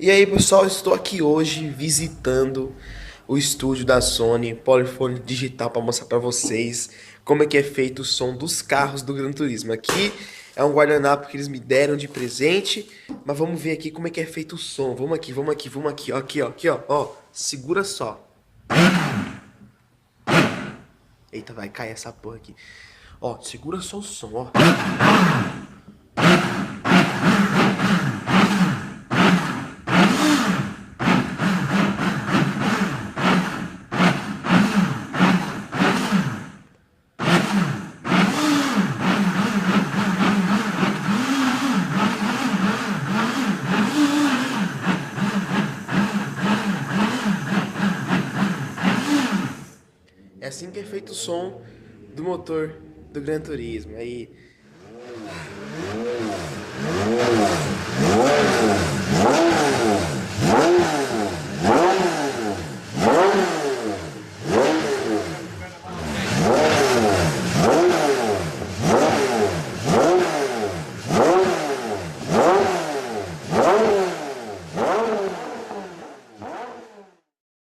E aí, pessoal, estou aqui hoje visitando o estúdio da Sony Polyphony Digital para mostrar para vocês como é que é feito o som dos carros do Gran Turismo. Aqui é um guardanapo que eles me deram de presente, mas vamos ver aqui como é que é feito o som. Vamos aqui, vamos aqui, vamos aqui, ó, aqui, ó, aqui, ó, segura só. Eita, vai cair essa porra aqui. Ó, segura só o som, ó. É assim que é feito o som do motor do Gran Turismo. Aí